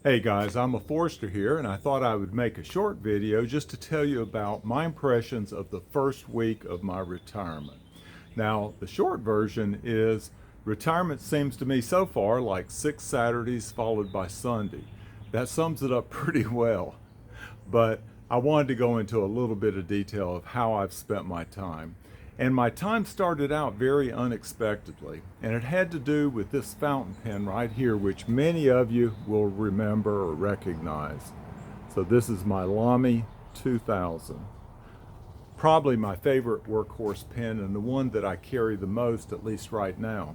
Hey guys, I'm a Forester here, and I thought I would make a short video just to tell you about my impressions of the first week of my retirement. Now, the short version is retirement seems to me so far like 6 Saturdays followed by Sunday. That sums it up pretty well, but I wanted to go into a little bit of detail of how I've spent my time. And my time started out very unexpectedly, and it had to do with this fountain pen right here, which many of you will remember or recognize. So this is my Lamy 2000. Probably my favorite workhorse pen and the one that I carry the most, at least right now.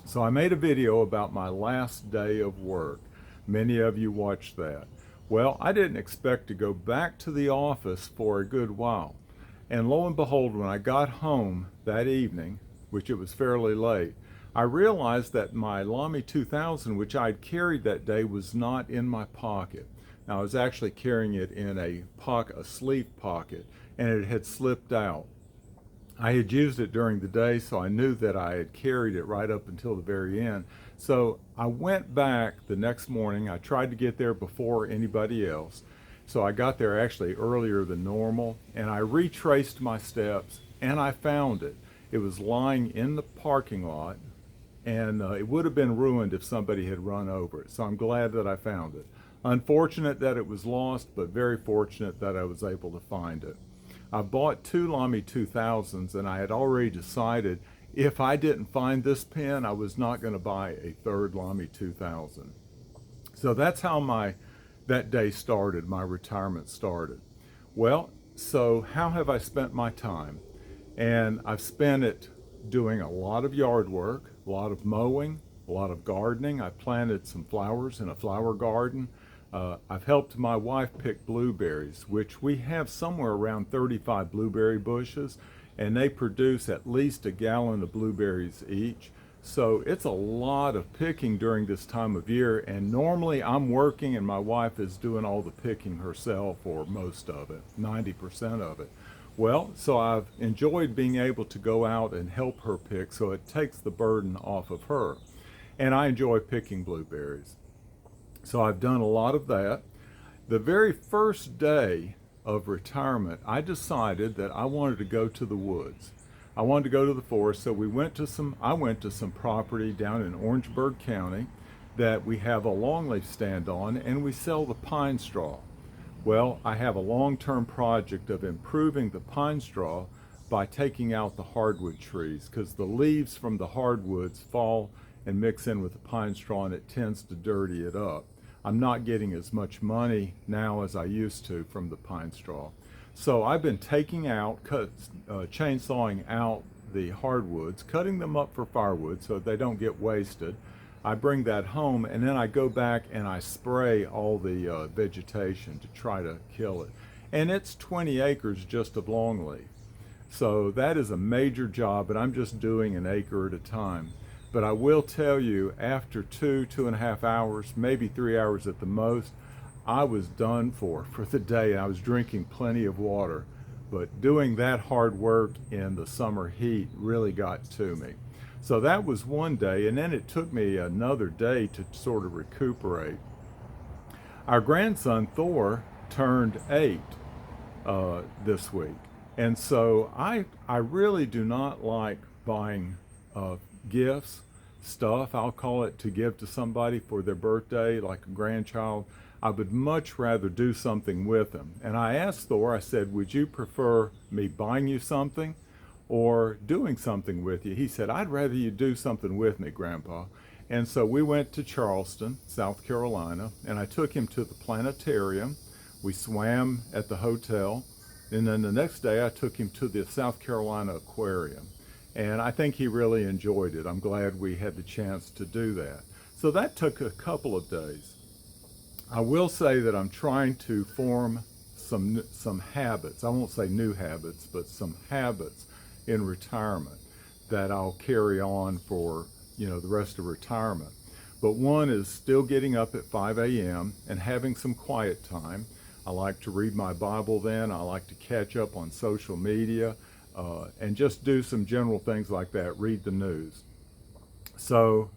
So I made a video about my last day of work. Many of you watched that. Well, I didn't expect to go back to the office for a good while. And lo and behold, when I got home that evening, which it was fairly late, I realized that my Lamy 2000, which I'd carried that day, was not in my pocket. Now, I was actually carrying it in a sleeve pocket, and it had slipped out. I had used it during the day, so I knew that I had carried it right up until the very end. So I went back the next morning. I tried to get there before anybody else. So I got there actually earlier than normal, and I retraced my steps, and I found it. It was lying in the parking lot, and it would have been ruined if somebody had run over it. So I'm glad that I found it. Unfortunate that it was lost, but very fortunate that I was able to find it. I bought two Lamy 2000s, and I had already decided if I didn't find this pen, I was not going to buy a third Lamy 2000. So that's how that day started, my retirement started. Well, so how have I spent my time? And I've spent it doing a lot of yard work, a lot of mowing, a lot of gardening. I planted some flowers in a flower garden. I've helped my wife pick blueberries, which we have somewhere around 35 blueberry bushes, and they produce at least a gallon of blueberries each. So it's a lot of picking during this time of year, and normally I'm working and my wife is doing all the picking herself, or most of it, 90% of it. Well, so I've enjoyed being able to go out and help her pick, so it takes the burden off of her. And I enjoy picking blueberries. So I've done a lot of that. The very first day of retirement, I decided that I wanted to go to the woods. I wanted to go to the forest, so I went to some property down in Orangeburg County that we have a longleaf stand on, and we sell the pine straw. Well, I have a long-term project of improving the pine straw by taking out the hardwood trees, because the leaves from the hardwoods fall and mix in with the pine straw, and it tends to dirty it up. I'm not getting as much money now as I used to from the pine straw. So I've been chainsawing out the hardwoods, cutting them up for firewood so they don't get wasted. I bring that home, and then I go back and I spray all the vegetation to try to kill it. And it's 20 acres just of longleaf. So that is a major job, and I'm just doing an acre at a time. But I will tell you, after 2.5 hours, maybe 3 hours at the most, I was done for the day. I was drinking plenty of water. But doing that hard work in the summer heat really got to me. So that was one day, and then it took me another day to sort of recuperate. Our grandson, Thor, turned 8 this week. And so I really do not like buying gifts, stuff, I'll call it, to give to somebody for their birthday, like a grandchild. I would much rather do something with them. And I asked Thor, I said, would you prefer me buying you something or doing something with you? He said, I'd rather you do something with me, Grandpa. And so we went to Charleston, South Carolina, and I took him to the planetarium. We swam at the hotel. And then the next day I took him to the South Carolina Aquarium. And I think he really enjoyed it. I'm glad we had the chance to do that. So that took a couple of days. I will say that I'm trying to form some habits. I won't say new habits, but some habits in retirement that I'll carry on for, the rest of retirement. But one is still getting up at 5 a.m. and having some quiet time. I like to read my Bible then. I like to catch up on social media. And just do some general things like that, read the news. So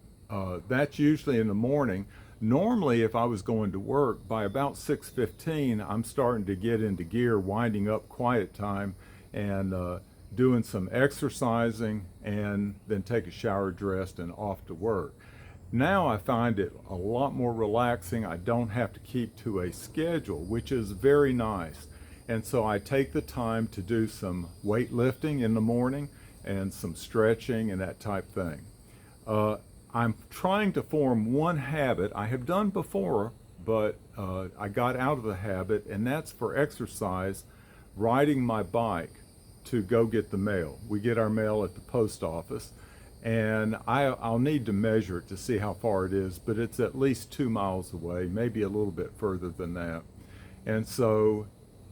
that's usually in the morning. Normally, if I was going to work, by about 6:15, I'm starting to get into gear, winding up quiet time, and doing some exercising, and then take a shower, dressed, and off to work. Now I find it a lot more relaxing. I don't have to keep to a schedule, which is very nice. And so I take the time to do some weightlifting in the morning and some stretching and that type thing. I'm trying to form one habit I have done before, but I got out of the habit, and that's for exercise, riding my bike to go get the mail. We get our mail at the post office, and I'll need to measure it to see how far it is, but it's at least 2 miles away, maybe a little bit further than that. And so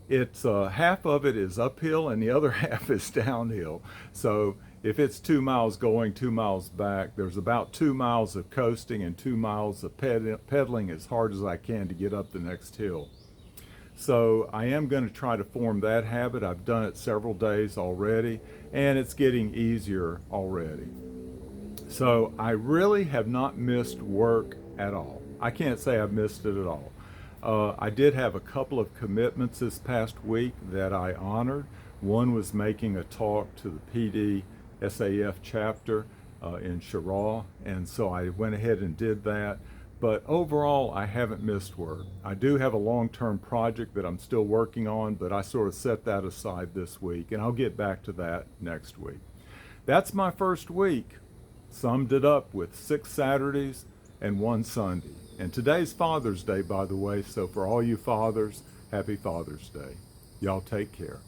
it's half of it is uphill and the other half is downhill. So if it's 2 miles going, 2 miles back, there's about 2 miles of coasting and 2 miles of pedaling as hard as I can to get up the next hill. So I am going to try to form that habit. I've done it several days already, and it's getting easier already. So I really have not missed work at all. I can't say I've missed it at all. I did have a couple of commitments this past week that I honored. One was making a talk to the PD SAF chapter in Cheraw, and so I went ahead and did that. But overall, I haven't missed work. I do have a long-term project that I'm still working on, but I sort of set that aside this week, and I'll get back to that next week. That's my first week. Summed it up with 6 Saturdays and 1 Sunday. And today's Father's Day, by the way, so for all you fathers, happy Father's Day. Y'all take care.